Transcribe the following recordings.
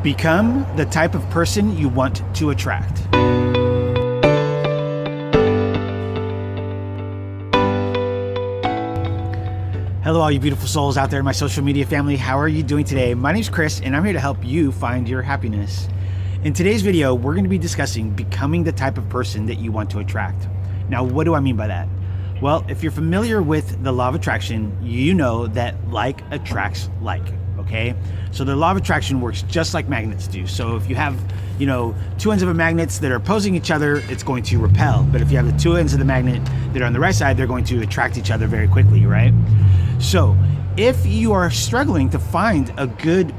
Become the type of person you want to attract. Hello, all you beautiful souls out there in my social media family. How are you doing today? My name's Chris, and I'm here to help you find your happiness. In today's video, we're going to be discussing becoming the type of person that you want to attract. Now, what do I mean by that? Well, if you're familiar with the law of attraction, you know that like attracts like. Okay, so the law of attraction works just like magnets do. So if you have, two ends of a magnet that are opposing each other, it's going to repel. But if you have the two ends of the magnet that are on the right side, they're going to attract each other very quickly, right? So if you are struggling to find a good,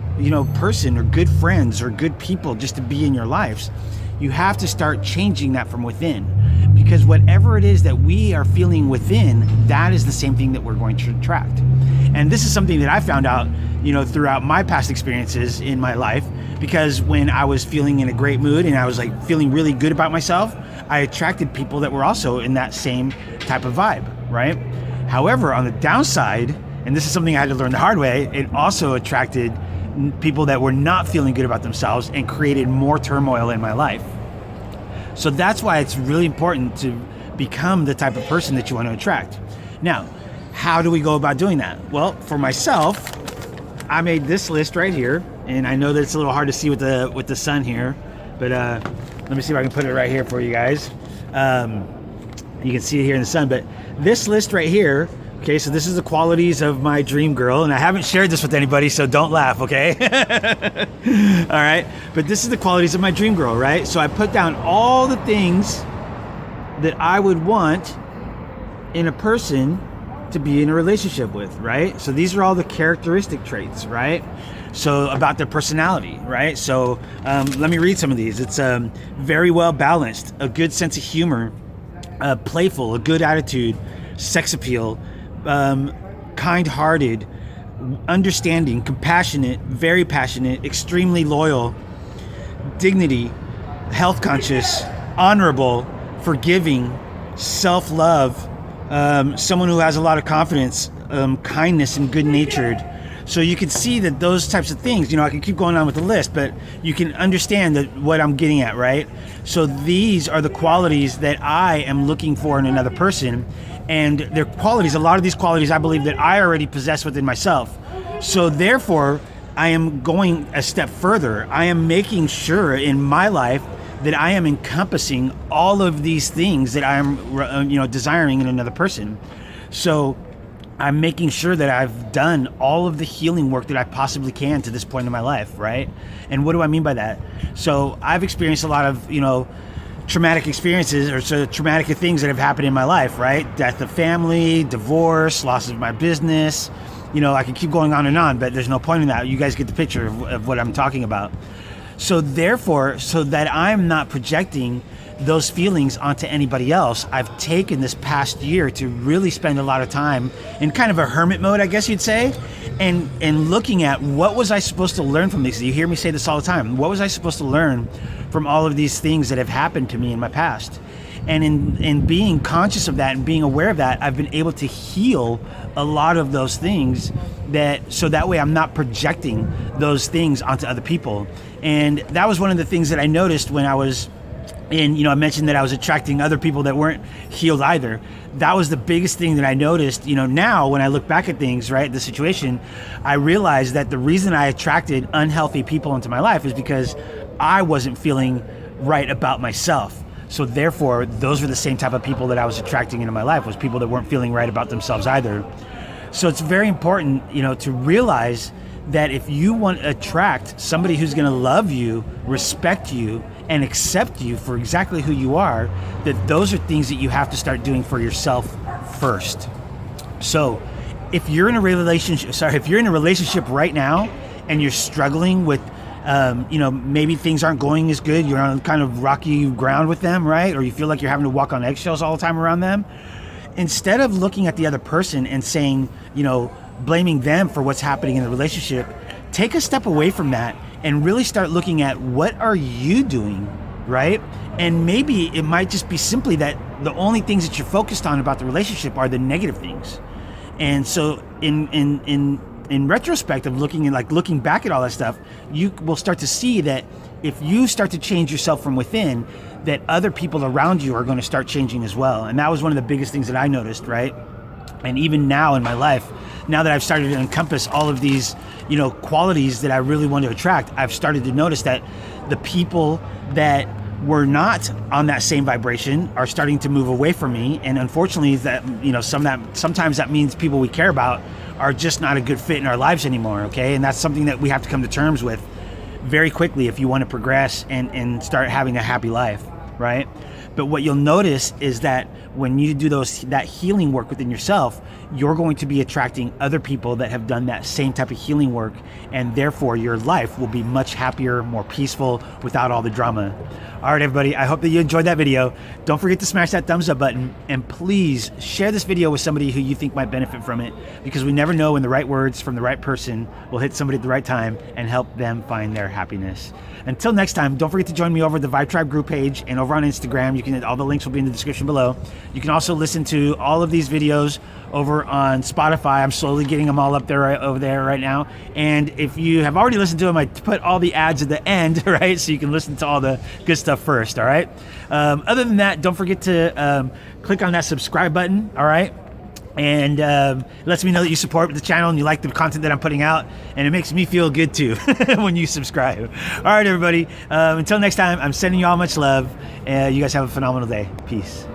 person or good friends or good people just to be in your lives, you have to start changing that from within. Because whatever it is that we are feeling within, that is the same thing that we're going to attract. And this is something that I found out, throughout my past experiences in my life, because when I was feeling in a great mood and I was feeling really good about myself, I attracted people that were also in that same type of vibe, right? However, on the downside, and this is something I had to learn the hard way, it also attracted people that were not feeling good about themselves and created more turmoil in my life. So that's why it's really important to become the type of person that you want to attract. Now, how do we go about doing that? Well, for myself, I made this list right here, and I know that it's a little hard to see with the sun here, but let me see if I can put it right here for you guys. You can see it here in the sun, but this list right here, okay, so this is the qualities of my dream girl, and I haven't shared this with anybody, so don't laugh, okay? All right, but this is the qualities of my dream girl, right? So I put down all the things that I would want in a person to be in a relationship with, right? So these are all the characteristic traits, right? So about their personality, right? So let me read some of these. It's very well balanced, a good sense of humor, playful, a good attitude, sex appeal, kind-hearted, understanding, compassionate, very passionate, extremely loyal, dignity, health conscious, honorable, forgiving, self-love, someone who has a lot of confidence, kindness, and good-natured. So you can see that those types of things, I can keep going on with the list, but you can understand that what I'm getting at, right? So these are the qualities that I am looking for in another person, and they're qualities, a lot of these qualities I believe that I already possess within myself. So therefore, I am going a step further. I am making sure in my life that I am encompassing all of these things that I am, desiring in another person. So I'm making sure that I've done all of the healing work that I possibly can to this point in my life, right? And what do I mean by that? So I've experienced a lot of, traumatic experiences or so traumatic things that have happened in my life, right? Death of family, divorce, loss of my business. I can keep going on, but there's no point in that. You guys get the picture of what I'm talking about. So therefore, so that I'm not projecting those feelings onto anybody else, I've taken this past year to really spend a lot of time in kind of a hermit mode, I guess you'd say, and looking at what was I supposed to learn from these. You hear me say this all the time. What was I supposed to learn from all of these things that have happened to me in my past? And in being conscious of that and being aware of that, I've been able to heal a lot of those things so that way I'm not projecting those things onto other people. And that was one of the things that I noticed when I was I mentioned that I was attracting other people that weren't healed either. That was the biggest thing that I noticed. Now when I look back at things, right, the situation, I realized that the reason I attracted unhealthy people into my life is because I wasn't feeling right about myself. So therefore, those were the same type of people that I was attracting into my life, was people that weren't feeling right about themselves either. So it's very important, to realize that if you want to attract somebody who's going to love you, respect you, and accept you for exactly who you are, that those are things that you have to start doing for yourself first. So if you're in a relationship right now and you're struggling with, maybe things aren't going as good, you're on kind of rocky ground with them, right? Or you feel like you're having to walk on eggshells all the time around them. Instead of looking at the other person and saying, blaming them for what's happening in the relationship, take a step away from that and really start looking at what are you doing, right? And maybe it might just be simply that the only things that you're focused on about the relationship are the negative things. And so in in retrospect of looking back at all that stuff, you will start to see that if you start to change yourself from within, that other people around you are going to start changing as well. And that was one of the biggest things that I noticed, right? And even now in my life, now that I've started to encompass all of these, qualities that I really want to attract, I've started to notice that the people that were not on that same vibration are starting to move away from me. And unfortunately, that sometimes that means people we care about are just not a good fit in our lives anymore. Okay, and that's something that we have to come to terms with very quickly if you want to progress and start having a happy life, right? But what you'll notice is that when you do that healing work within yourself, you're going to be attracting other people that have done that same type of healing work, and therefore your life will be much happier, more peaceful, without all the drama. All right, everybody, I hope that you enjoyed that video. Don't forget to smash that thumbs up button, and please share this video with somebody who you think might benefit from it, because we never know when the right words from the right person will hit somebody at the right time and help them find their happiness. Until next time, don't forget to join me over at the Vibe Tribe group page and over on Instagram. All the links will be in the description below. You can also listen to all of these videos over on Spotify. I'm slowly getting them all up there over there right now. And if you have already listened to them, I put all the ads at the end, right? So you can listen to all the good stuff first, all right? Other than that, don't forget to click on that subscribe button, all right? And it lets me know that you support the channel and you like the content that I'm putting out, and it makes me feel good too when you subscribe. All right, everybody. Until next time, I'm sending you all much love. You guys have a phenomenal day. Peace.